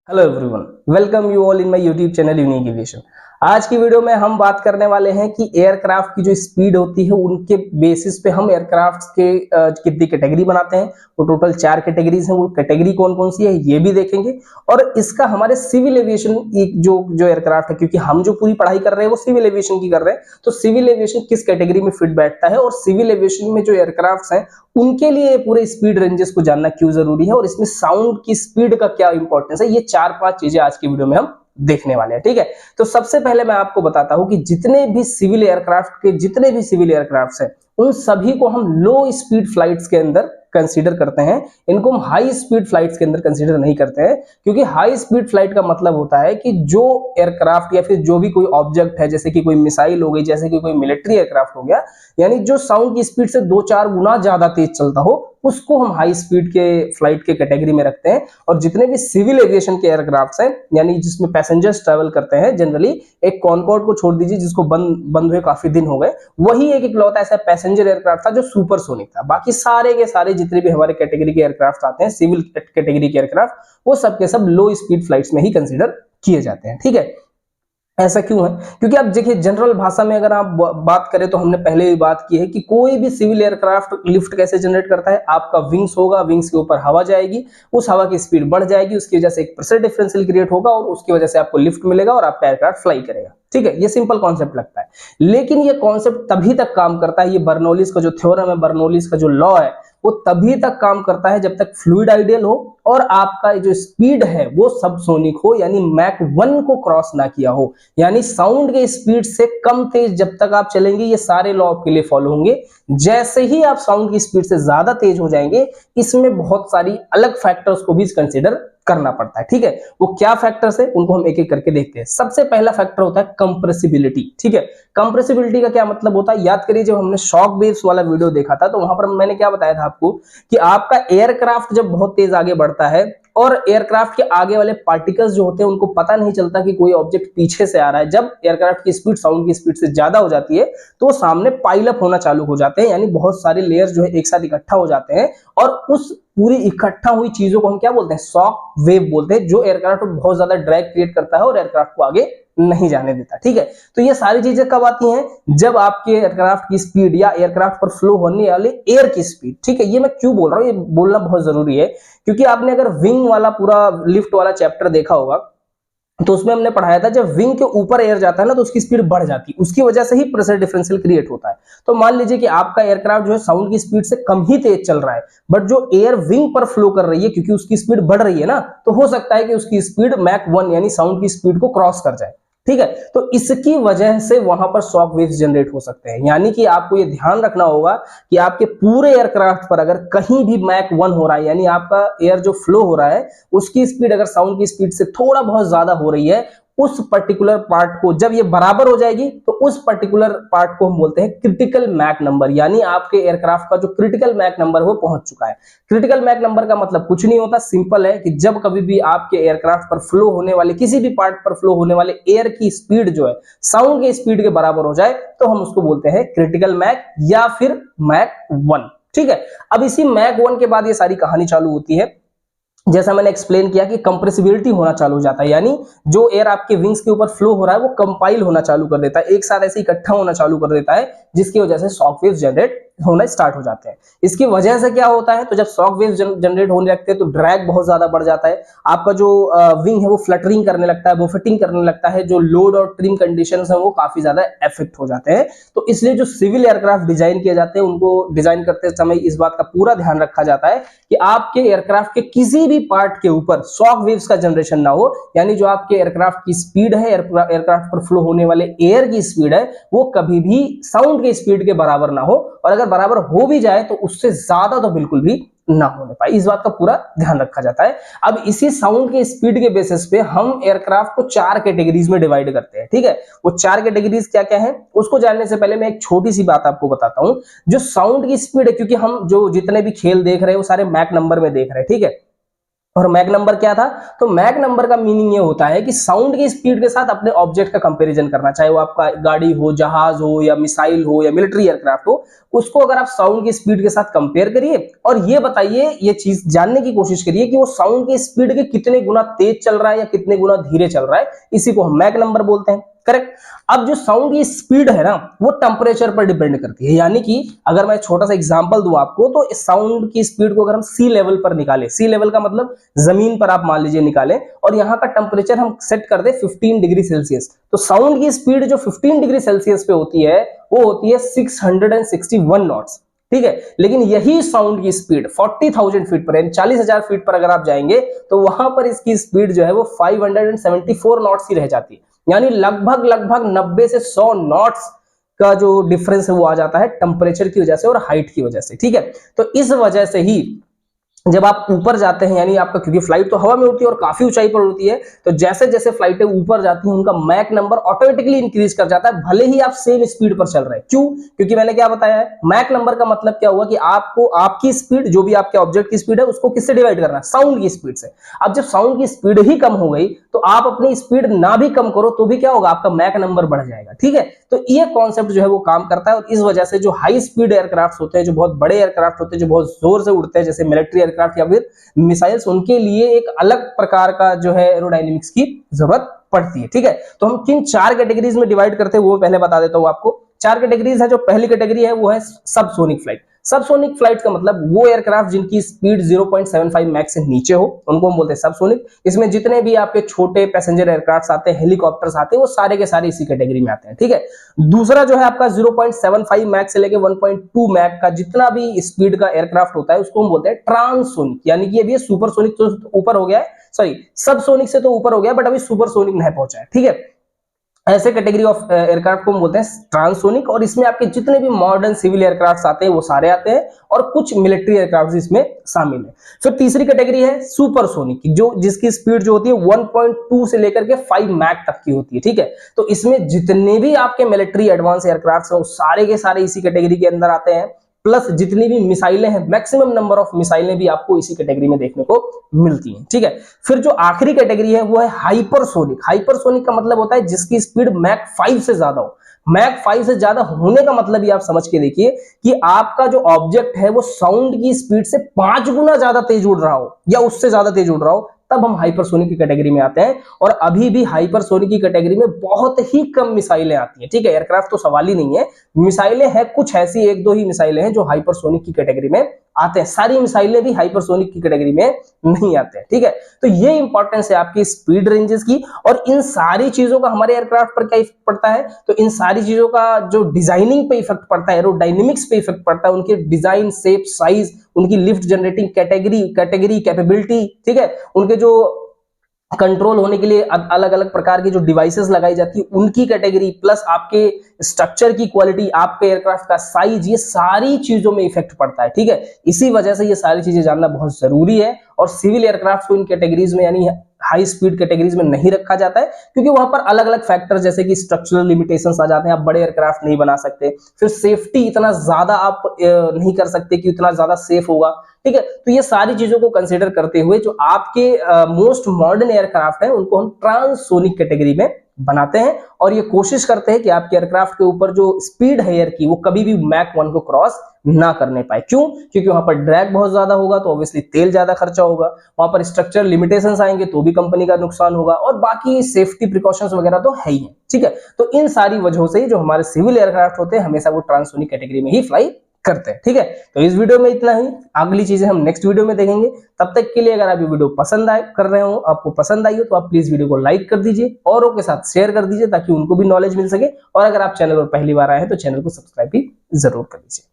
Hello everyone, welcome you all in my YouTube channel unique aviation. आज की video में हम बात करने वाले हैं कि एयरक्राफ्ट की जो स्पीड होती है उनके बेसिस पे हम एयरक्राफ्ट के कितनी कैटेगरी बनाते हैं। वो टोटल 4 कैटेगरीज हैं। वो कैटेगरी कौन कौन सी है ये भी देखेंगे और इसका हमारे सिविल एविएशन जो एयरक्राफ्ट है, क्योंकि हम जो पूरी पढ़ाई कर रहे हैं वो सिविल एविएशन की कर रहे हैं, तो सिविल एविएशन किस कैटेगरी में फिट बैठता है और सिविल एविएशन में जो एयरक्राफ्ट हैं उनके लिए पूरे स्पीड रेंजेस को जानना क्यों जरूरी है और इसमें साउंड की स्पीड का क्या इंपॉर्टेंस है, ये 4-5 चीजें आज की वीडियो में हम देखने वाले हैं। ठीक है, तो सबसे पहले मैं आपको बताता हूं कि जितने भी सिविल एयरक्राफ्ट हैं उन सभी को हम लो स्पीड फ्लाइट्स के अंदर कंसीडर करते हैं। इनको हम हाई स्पीड फ्लाइट्स के अंदर कंसीडर नहीं करते हैं, क्योंकि हाई स्पीड फ्लाइट का मतलब होता है कि जो एयरक्राफ्ट या फिर जो भी कोई ऑब्जेक्ट है, जैसे कि कोई मिसाइल हो गई, जैसे कि कोई मिलिट्री एयरक्राफ्ट हो गया, यानी जो साउंड की स्पीड से 2-4 गुना ज्यादा तेज चलता हो, उसको हम हाई स्पीड के फ्लाइट के कैटेगरी में रखते हैं। और जितने भी सिविल एविएशन के एयरक्राफ्ट हैं, यानी जिसमें पैसेंजर्स ट्रैवल करते हैं, जनरली एक कॉनकॉर्ड को छोड़ दीजिए जिसको बंद हुए काफी दिन हो गए, वही एक इकलौता ऐसा पैसेंजर एयरक्राफ्ट था जो सुपरसोनिक था। बाकी सारे के सारे जितने भी हमारे कैटेगरी के एयरक्राफ्ट आते हैं, सिविल कैटेगरी के एयरक्राफ्ट, वो सब के सब लो स्पीड फ्लाइट्स में ही कंसीडर किए जाते हैं। ठीक है, ऐसा क्यों है? क्योंकि अब देखिए, जनरल भाषा में अगर आप बात करें तो हमने पहले भी बात की है कि कोई भी सिविल एयरक्राफ्ट लिफ्ट कैसे जनरेट करता है। आपका विंग्स होगा, विंग्स के ऊपर हवा जाएगी, उस हवा की स्पीड बढ़ जाएगी, उसकी वजह से एक प्रेशर डिफरेंशियल क्रिएट होगा और उसकी वजह से आपको लिफ्ट मिलेगा और आपका एयरक्राफ्ट फ्लाई करेगा। ठीक है, ये सिंपल कॉन्सेप्ट लगता है, लेकिन ये कॉन्सेप्ट तभी तक काम करता है, ये बर्नौलीज का जो थ्योरम है, बर्नौलीज का जो लॉ है, वो तभी तक काम करता है जब तक फ्लूइड आइडियल हो और आपका जो स्पीड है वो सबसोनिक हो, यानी मैक 1 को क्रॉस ना किया हो, यानी साउंड के स्पीड से कम तेज जब तक आप चलेंगे, ये सारे लॉ आपके लिए फॉलो होंगे। जैसे ही आप साउंड की स्पीड से ज्यादा तेज हो जाएंगे, इसमें बहुत सारी अलग फैक्टर्स को भी कंसीडर करना पड़ता है। ठीक है, वो क्या फैक्टर्स है उनको हम एक एक करके देखते हैं। सबसे पहला फैक्टर होता है कंप्रेसिबिलिटी। ठीक है, कंप्रेसिबिलिटी का क्या मतलब होता है? याद करिए, जब हमने शॉक वेव्स वाला वीडियो देखा था तो वहां पर मैंने क्या बताया था आपको कि आपका एयरक्राफ्ट जब बहुत तेज आगे बढ़ता है और एयरक्राफ्ट के आगे वाले पार्टिकल्स जो होते हैं उनको पता नहीं चलता कि कोई ऑब्जेक्ट पीछे से आ रहा है। जब एयरक्राफ्ट की स्पीड साउंड की स्पीड से ज्यादा हो जाती है तो सामने पाइल अप होना चालू हो जाते हैं, यानी बहुत सारे लेयर्स जो है एक साथ इकट्ठा हो जाते हैं और उस पूरी इकट्ठा हुई चीजों को हम क्या बोलते हैं? शॉक वेव बोलते हैं, जो एयरक्राफ्ट को बहुत ज्यादा ड्रैग क्रिएट करता है और एयरक्राफ्ट को आगे नहीं जाने देता। ठीक है, तो ये सारी चीजें कब आती हैं? जब आपके एयरक्राफ्ट की स्पीड या एयरक्राफ्ट पर फ्लो होने वाले एयर की स्पीड। ठीक है, ये मैं क्यों बोल रहा हूं, ये बोलना बहुत जरूरी है, क्योंकि आपने अगर विंग वाला पूरा लिफ्ट वाला चैप्टर देखा होगा तो उसमें हमने पढ़ाया था, जब विंग के ऊपर एयर जाता है ना तो उसकी स्पीड बढ़ जाती है, उसकी वजह से ही प्रेशर डिफरेंशियल क्रिएट होता है। तो मान लीजिए कि आपका एयरक्राफ्ट जो है साउंड की स्पीड से कम ही तेज चल रहा है, बट जो एयर विंग पर फ्लो कर रही है, क्योंकि उसकी स्पीड बढ़ रही है ना, तो हो सकता है कि उसकी स्पीड मैक 1 यानी साउंड की स्पीड को क्रॉस कर जाए। ठीक है, तो इसकी वजह से वहां पर शॉक वेव्स जनरेट हो सकते हैं। यानी कि आपको ये ध्यान रखना होगा कि आपके पूरे एयरक्राफ्ट पर अगर कहीं भी मैक 1 हो रहा है, यानी आपका एयर जो फ्लो हो रहा है उसकी स्पीड अगर साउंड की स्पीड से थोड़ा बहुत ज्यादा हो रही है, उस पर्टिकुलर पार्ट को जब ये बराबर हो जाएगी तो उस पर्टिकुलर पार्ट को हम बोलते हैं क्रिटिकल मैक नंबर, यानी आपके एयरक्राफ्ट का जो क्रिटिकल मैक नंबर वो पहुंच चुका है। क्रिटिकल मैक नंबर का मतलब कुछ नहीं होता, सिंपल है कि जब कभी भी आपके एयरक्राफ्ट पर फ्लो होने वाले, किसी भी पार्ट पर फ्लो होने वाले एयर की स्पीड जो है साउंड के स्पीड के बराबर हो जाए तो हम उसको बोलते हैं क्रिटिकल मैक या फिर मैक 1। ठीक है, अब इसी मैक 1 के बाद ये सारी कहानी चालू होती है। जैसा मैंने एक्सप्लेन किया कि कंप्रेसिबिलिटी होना चालू हो जाता है, यानी जो एयर आपके विंग्स के ऊपर फ्लो हो रहा है वो कंपाइल होना चालू कर देता है, एक साथ ऐसे इकट्ठा होना चालू कर देता है, जिसकी वजह से शॉक वेव्स जनरेट होना स्टार्ट हो जाते हैं। इसकी वजह से क्या होता है? तो जब शॉक वेव्स जनरेट होने लगते हैं तो ड्रैग बहुत ज्यादा बढ़ जाता है, आपका जो विंग है वो फ्लटरिंग करने लगता है, बुफेटिंग करने लगता है, जो लोड और ट्रिम कंडीशंस हैं वो काफी ज्यादा इफेक्ट हो जाते हैं। तो इसलिए जो सिविल एयरक्राफ्ट डिजाइन किए जाते हैं उनको डिजाइन करते समय इस बात का पूरा ध्यान रखा जाता है कि आपके एयरक्राफ्ट के किसी भी पार्ट के ऊपर शॉक वेव्स का जनरेशन ना हो, यानी जो आपके एयरक्राफ्ट की स्पीड है, एयरक्राफ्ट पर फ्लो होने वाले एयर की स्पीड है, वो कभी भी साउंड के स्पीड के बराबर ना हो, और अगर बराबर हो भी जाए तो उससे ज्यादा तो बिल्कुल भी ना होने पाए। इस बात का पूरा ध्यान रखा जाता है। अब इसी साउंड के स्पीड के बेसिस पे हम एयरक्राफ्ट को 4 कैटेगरीज में डिवाइड करते हैं। ठीक है, वो 4 कैटेगरीज क्या क्या है उसको जानने से पहले मैं एक छोटी सी बात आपको बताता हूं। जो साउंड की स्पीड है, क्योंकि हम जो जितने भी खेल देख रहे हैं वो सारे मैक नंबर में देख रहे हैं, ठीक है, और मैक नंबर क्या था? तो मैक नंबर का मीनिंग ये होता है कि साउंड की स्पीड के साथ अपने ऑब्जेक्ट का कंपैरिजन करना, चाहे वो आपका गाड़ी हो, जहाज हो, या मिसाइल हो, या मिलिट्री एयरक्राफ्ट हो, उसको अगर आप साउंड की स्पीड के साथ कंपेयर करिए और ये बताइए, ये चीज जानने की कोशिश करिए कि वो साउंड की स्पीड के कितने गुना तेज चल रहा है या कितने गुना धीरे चल रहा है, इसी को हम मैक नंबर बोलते हैं। करेक्ट। अब जो साउंड की स्पीड है ना, वो टेम्परेचर पर डिपेंड करती है, यानी कि अगर मैं छोटा सा एग्जांपल दूं आपको, तो साउंड की स्पीड को अगर हम सी लेवल पर निकालें, सी लेवल का मतलब जमीन पर आप मान लीजिए निकालें, और यहाँ का टेम्परेचर हम सेट कर दे 15 डिग्री सेल्सियस, तो साउंड की स्पीड जो 15 डिग्री सेल्सियस पे होती है वो होती है 661 नॉट्स। ठीक है, लेकिन यही साउंड की स्पीड 40,000 फीट पर, यानी 40,000 फीट पर अगर आप जाएंगे तो वहां पर इसकी स्पीड जो है वो 574 नॉट्स ही रह जाती है, यानी लगभग 90 से 100 नॉट्स का जो डिफरेंस है वो आ जाता है टेम्परेचर की वजह से और हाइट की वजह से। ठीक है, तो इस वजह से ही जब आप ऊपर जाते हैं, यानी आपका, क्योंकि फ्लाइट तो हवा में उड़ती है और काफी ऊंचाई पर उड़ती है, तो जैसे जैसे फ्लाइटें ऊपर जाती हैं उनका मैक नंबर ऑटोमेटिकली इंक्रीज कर जाता है, भले ही आप सेम स्पीड पर चल रहे हैं। क्यों? क्योंकि मैंने क्या बताया है, मैक नंबर का मतलब क्या हुआ कि आपको आपकी स्पीड, जो भी आपके ऑब्जेक्ट की स्पीड है, उसको किससे डिवाइड करना है? साउंड की स्पीड से। अब जब साउंड की स्पीड ही कम हो गई तो आप अपनी स्पीड ना भी कम करो तो भी क्या होगा, आपका मैक नंबर बढ़ जाएगा। ठीक है, तो ये कॉन्सेप्ट जो है वो काम करता है, और इस वजह से जो हाई स्पीड एयरक्राफ्ट होते हैं, जो बहुत बड़े एयरक्राफ्ट होते हैं, जो बहुत जोर से उड़ते हैं, जैसे मिलिट्री एयरक्राफ्ट या फिर मिसाइल्स, उनके लिए एक अलग प्रकार का जो है एरोडायनेमिक्स की जरूरत पड़ती है। ठीक है, तो हम किन 4 कैटेगरीज में डिवाइड करते हैं वो पहले बता देता हूं आपको। 4 कैटेगरीज है। जो पहली कैटेगरी है वो है सबसोनिक फ्लाइट। सबसोनिक फ्लाइट का मतलब वो एयरक्राफ्ट जिनकी स्पीड 0.75 मैक से नीचे हो, उनको हम बोलते हैं सबसोनिक। इसमें जितने भी आपके छोटे पैसेंजर एयरक्राफ्ट आते हैं, हेलीकॉप्टर्स आते हैं, वो सारे के सारे इसी कैटेगरी में आते हैं। ठीक है, दूसरा जो है आपका 0.75 मैक से लेके 1.2 मैक का जितना भी स्पीड का एयरक्राफ्ट होता है उसको हम बोलते हैं ट्रांससोनिक, यानी कि अभी सुपरसोनिक तो ऊपर हो गया है, सॉरी सबसोनिक से तो ऊपर हो गया, बट अभी सुपरसोनिक नहीं पहुंचा है। ठीक है, ऐसे कैटेगरी ऑफ एयरक्राफ्ट को हम बोलते हैं ट्रांससोनिक, और इसमें आपके जितने भी मॉडर्न सिविल एयरक्राफ्ट आते हैं वो सारे आते हैं, और कुछ मिलिट्री एयरक्राफ्ट इसमें शामिल है। फिर तीसरी कैटेगरी है सुपरसोनिक, जो जिसकी स्पीड जो होती है 1.2 से लेकर के 5 मैक तक की होती है। ठीक है, तो इसमें जितने भी आपके मिलिट्री एडवांस एयरक्राफ्ट हैं वो सारे के सारे इसी कैटेगरी के अंदर आते हैं, प्लस जितनी भी मिसाइलें हैं, मैक्सिमम नंबर ऑफ मिसाइलें भी आपको इसी कैटेगरी में देखने को मिलती हैं। ठीक है, फिर जो आखिरी कैटेगरी है वो है हाइपरसोनिक। हाइपरसोनिक का मतलब होता है जिसकी स्पीड मैक 5 से ज्यादा हो। मैक 5 से ज्यादा होने का मतलब ये आप समझ के देखिए कि आपका जो ऑब्जेक्ट है वो साउंड की स्पीड से 5 गुना ज्यादा तेज उड़ रहा हो या उससे ज्यादा तेज उड़ रहा हो, तब हम हाइपरसोनिक की कैटेगरी में आते हैं। और अभी भी हाइपरसोनिक की कैटेगरी में बहुत ही कम मिसाइलें आती हैं। ठीक है, एयरक्राफ्ट तो सवाल ही नहीं है, मिसाइलें हैं कुछ ऐसी 1-2 ही मिसाइलें हैं जो हाइपरसोनिक की कैटेगरी में आते हैं, सारी मिसाइलें भी हाइपरसोनिक की कैटेगरी में नहीं आते हैं। ठीक है, तो ये इंपॉर्टेंस है आपकी स्पीड रेंजेस की, और इन सारी चीजों का हमारे एयरक्राफ्ट पर क्या इफेक्ट पड़ता है, तो इन सारी चीजों का जो डिजाइनिंग पे इफेक्ट पड़ता है, एरोडायनेमिक्स पे इफेक्ट पड़ता है, उनके डिजाइन, शेप, साइज, उनकी लिफ्ट जनरेटिंग कैटेगरी कैपेबिलिटी, ठीक है, उनके जो कंट्रोल होने के लिए अलग अलग प्रकार की जो डिवाइसेस लगाई जाती है उनकी कैटेगरी, प्लस आपके स्ट्रक्चर की क्वालिटी, आपके एयरक्राफ्ट का साइज, ये सारी चीजों में इफेक्ट पड़ता है। ठीक है, इसी वजह से ये सारी चीजें जानना बहुत जरूरी है, और सिविल एयरक्राफ्ट को इन कैटेगरीज में, यानी हाई स्पीड कैटेगरीज में नहीं रखा जाता है, क्योंकि वहां पर अलग अलग फैक्टर जैसे कि स्ट्रक्चरल लिमिटेशंस आ जाते हैं, आप बड़े एयरक्राफ्ट नहीं बना सकते, फिर सेफ्टी इतना ज्यादा आप नहीं कर सकते कि इतना ज्यादा सेफ होगा। ठीक है, तो ये सारी चीजों को कंसीडर करते हुए जो आपके मोस्ट मॉडर्न एयरक्राफ्ट है उनको हम ट्रांससोनिक कैटेगरी में बनाते हैं, और ये कोशिश करते हैं कि आपके एयरक्राफ्ट के ऊपर जो स्पीड है एयर की वो कभी भी मैक 1 को क्रॉस ना करने पाए। क्यों? क्योंकि वहां पर ड्रैग बहुत ज्यादा होगा तो ऑब्वियसली तेल ज्यादा खर्चा होगा, वहां पर स्ट्रक्चर लिमिटेशंस आएंगे तो भी कंपनी का नुकसान होगा, और बाकी सेफ्टी प्रिकॉशंस वगैरह तो है ही है। ठीक है, तो इन सारी वजहों से जो हमारे सिविल एयरक्राफ्ट होते हैं हमेशा वो ट्रांससोनिक कैटेगरी में ही फ्लाई करते हैं। ठीक है, तो इस वीडियो में इतना ही, अगली चीजें हम नेक्स्ट वीडियो में देखेंगे। तब तक के लिए अगर आप ये वीडियो पसंद कर रहे हो, आपको पसंद आई हो, तो आप प्लीज वीडियो को लाइक कर दीजिए, औरों के साथ शेयर कर दीजिए ताकि उनको भी नॉलेज मिल सके, और अगर आप चैनल पर पहली बार आए हैं तो चैनल को सब्सक्राइब भी जरूर कर लीजिए।